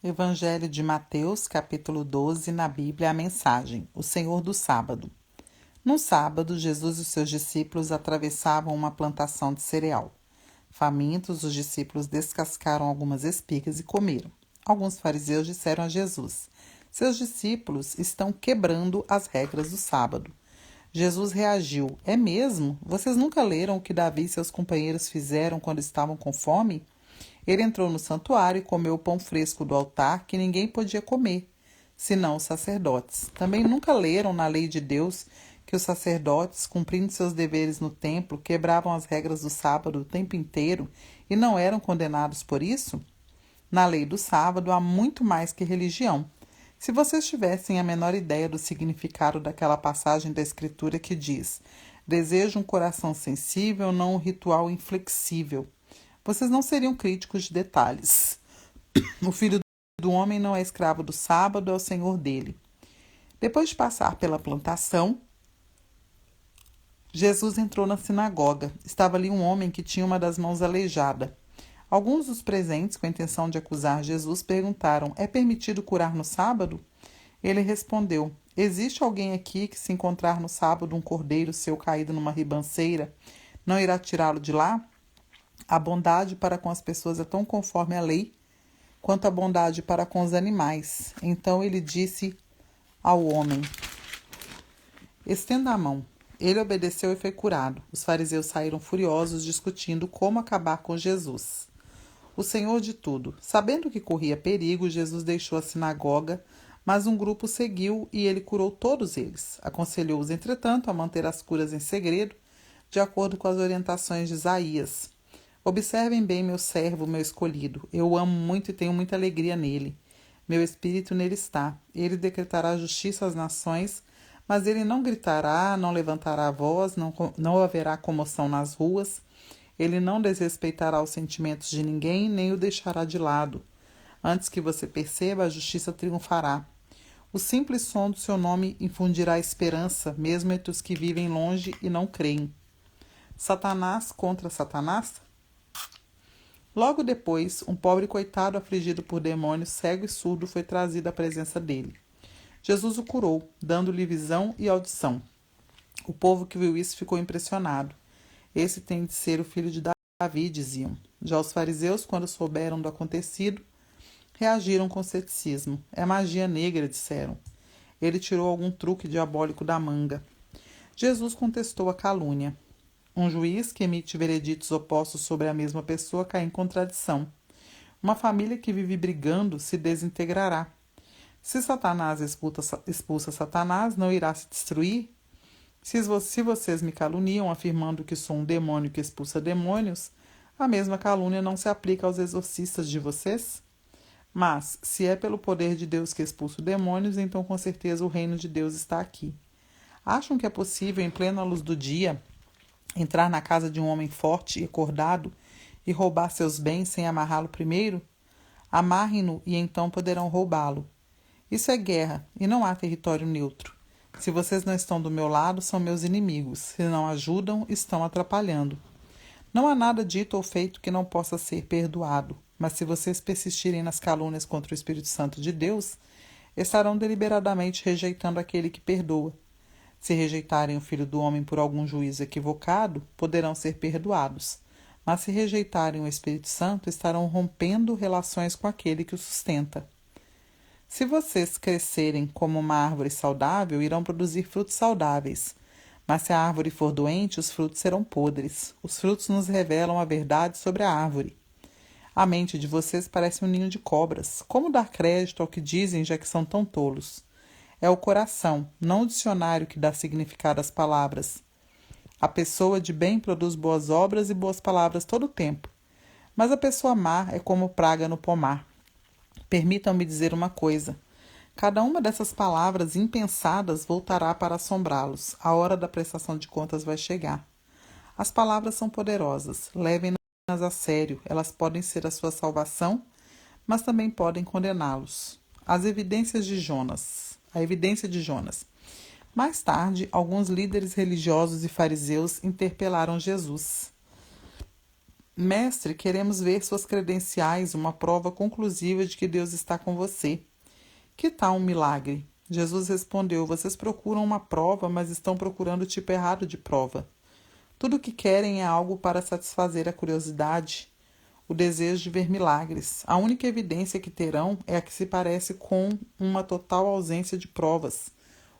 Evangelho de Mateus, capítulo 12, na Bíblia, a mensagem: O Senhor do Sábado. No sábado, Jesus e os seus discípulos atravessavam uma plantação de cereal. Famintos, os discípulos descascaram algumas espigas e comeram. Alguns fariseus disseram a Jesus: Seus discípulos estão quebrando as regras do sábado. Jesus reagiu: É mesmo? Vocês nunca leram o que Davi e seus companheiros fizeram quando estavam com fome? Ele entrou no santuário e comeu o pão fresco do altar que ninguém podia comer, senão os sacerdotes. Também nunca leram na lei de Deus que os sacerdotes, cumprindo seus deveres no templo, quebravam as regras do sábado o tempo inteiro e não eram condenados por isso? Na lei do sábado há muito mais que religião. Se vocês tivessem a menor ideia do significado daquela passagem da Escritura que diz: Desejo um coração sensível, não um ritual inflexível, vocês não seriam críticos de detalhes. O Filho do Homem não é escravo do sábado, é o Senhor dele. Depois de passar pela plantação, Jesus entrou na sinagoga. Estava ali um homem que tinha uma das mãos aleijada. Alguns dos presentes, com a intenção de acusar Jesus, perguntaram: É permitido curar no sábado? Ele respondeu: Existe alguém aqui que, se encontrar no sábado um cordeiro seu caído numa ribanceira, não irá tirá-lo de lá? A bondade para com as pessoas é tão conforme a lei, quanto a bondade para com os animais. Então ele disse ao homem: Estenda a mão. Ele obedeceu e foi curado. Os fariseus saíram furiosos, discutindo como acabar com Jesus. O Senhor de tudo. Sabendo que corria perigo, Jesus deixou a sinagoga, mas um grupo seguiu e ele curou todos eles. Aconselhou-os, entretanto, a manter as curas em segredo, de acordo com as orientações de Isaías. Observem bem meu servo, meu escolhido. Eu o amo muito e tenho muita alegria nele. Meu espírito nele está. Ele decretará justiça às nações, mas ele não gritará, não levantará a voz, não haverá comoção nas ruas. Ele não desrespeitará os sentimentos de ninguém, nem o deixará de lado. Antes que você perceba, a justiça triunfará. O simples som do seu nome infundirá esperança, mesmo entre os que vivem longe e não creem. Satanás contra Satanás? Logo depois, um pobre coitado afligido por demônios, cego e surdo, foi trazido à presença dele. Jesus o curou, dando-lhe visão e audição. O povo que viu isso ficou impressionado. Esse tem de ser o filho de Davi, diziam. Já os fariseus, quando souberam do acontecido, reagiram com ceticismo. É magia negra, disseram. Ele tirou algum truque diabólico da manga. Jesus contestou a calúnia. Um juiz que emite vereditos opostos sobre a mesma pessoa cai em contradição. Uma família que vive brigando se desintegrará. Se Satanás expulsa Satanás, não irá se destruir? Se vocês me caluniam, afirmando que sou um demônio que expulsa demônios, a mesma calúnia não se aplica aos exorcistas de vocês? Mas, se é pelo poder de Deus que expulso demônios, então com certeza o reino de Deus está aqui. Acham que é possível, em plena luz do dia, entrar na casa de um homem forte e acordado e roubar seus bens sem amarrá-lo primeiro? Amarrem-no e então poderão roubá-lo. Isso é guerra e não há território neutro. Se vocês não estão do meu lado, são meus inimigos. Se não ajudam, estão atrapalhando. Não há nada dito ou feito que não possa ser perdoado, mas se vocês persistirem nas calúnias contra o Espírito Santo de Deus, estarão deliberadamente rejeitando aquele que perdoa. Se rejeitarem o Filho do Homem por algum juízo equivocado, poderão ser perdoados. Mas se rejeitarem o Espírito Santo, estarão rompendo relações com aquele que o sustenta. Se vocês crescerem como uma árvore saudável, irão produzir frutos saudáveis. Mas se a árvore for doente, os frutos serão podres. Os frutos nos revelam a verdade sobre a árvore. A mente de vocês parece um ninho de cobras. Como dar crédito ao que dizem, já que são tão tolos? É o coração, não o dicionário, que dá significado às palavras. A pessoa de bem produz boas obras e boas palavras todo o tempo. Mas a pessoa má é como praga no pomar. Permitam-me dizer uma coisa. Cada uma dessas palavras impensadas voltará para assombrá-los. A hora da prestação de contas vai chegar. As palavras são poderosas. Levem-nas a sério. Elas podem ser a sua salvação, mas também podem condená-los. A evidência de Jonas. Mais tarde, alguns líderes religiosos e fariseus interpelaram Jesus. Mestre, queremos ver suas credenciais, uma prova conclusiva de que Deus está com você. Que tal um milagre? Jesus respondeu: vocês procuram uma prova, mas estão procurando o tipo errado de prova. Tudo o que querem é algo para satisfazer a curiosidade, o desejo de ver milagres. A única evidência que terão é a que se parece com uma total ausência de provas,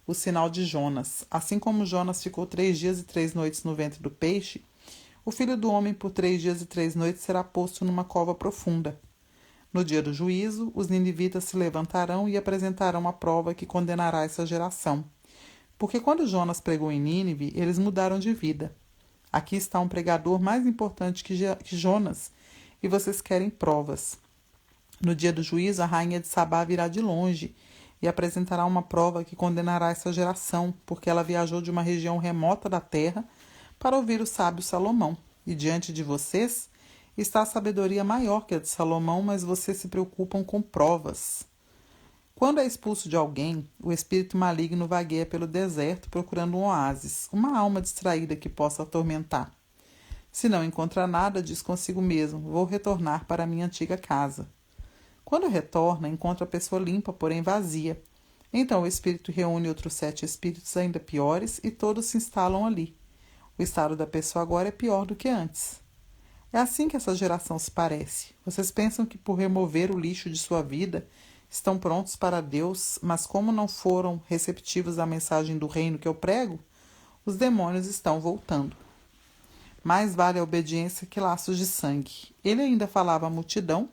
o sinal de Jonas. Assim como Jonas ficou 3 dias e 3 noites no ventre do peixe, o Filho do Homem por 3 dias e 3 noites será posto numa cova profunda. No dia do juízo, os ninivitas se levantarão e apresentarão a prova que condenará essa geração. Porque quando Jonas pregou em Nínive, eles mudaram de vida. Aqui está um pregador mais importante que Jonas, e vocês querem provas. No dia do juízo, a rainha de Sabá virá de longe e apresentará uma prova que condenará essa geração, porque ela viajou de uma região remota da terra para ouvir o sábio Salomão. E diante de vocês está a sabedoria maior que a de Salomão, mas vocês se preocupam com provas. Quando é expulso de alguém, o espírito maligno vagueia pelo deserto procurando um oásis, uma alma distraída que possa atormentar. Se não encontra nada, diz consigo mesmo: vou retornar para a minha antiga casa. Quando retorna, encontra a pessoa limpa, porém vazia. Então o espírito reúne outros 7 espíritos ainda piores e todos se instalam ali. O estado da pessoa agora é pior do que antes. É assim que essa geração se parece. Vocês pensam que por remover o lixo de sua vida estão prontos para Deus, mas como não foram receptivos à mensagem do reino que eu prego, os demônios estão voltando. Mais vale a obediência que laços de sangue. Ele ainda falava à multidão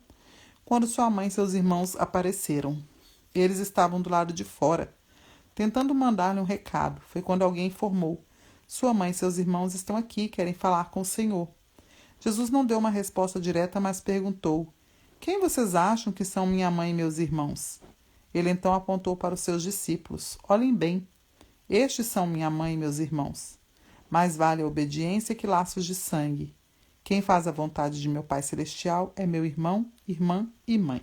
quando sua mãe e seus irmãos apareceram. Eles estavam do lado de fora, tentando mandar-lhe um recado. Foi quando alguém informou: sua mãe e seus irmãos estão aqui, querem falar com o Senhor. Jesus não deu uma resposta direta, mas perguntou: quem vocês acham que são minha mãe e meus irmãos? Ele então apontou para os seus discípulos: olhem bem, estes são minha mãe e meus irmãos. Mais vale a obediência que laços de sangue. Quem faz a vontade de meu Pai Celestial é meu irmão, irmã e mãe.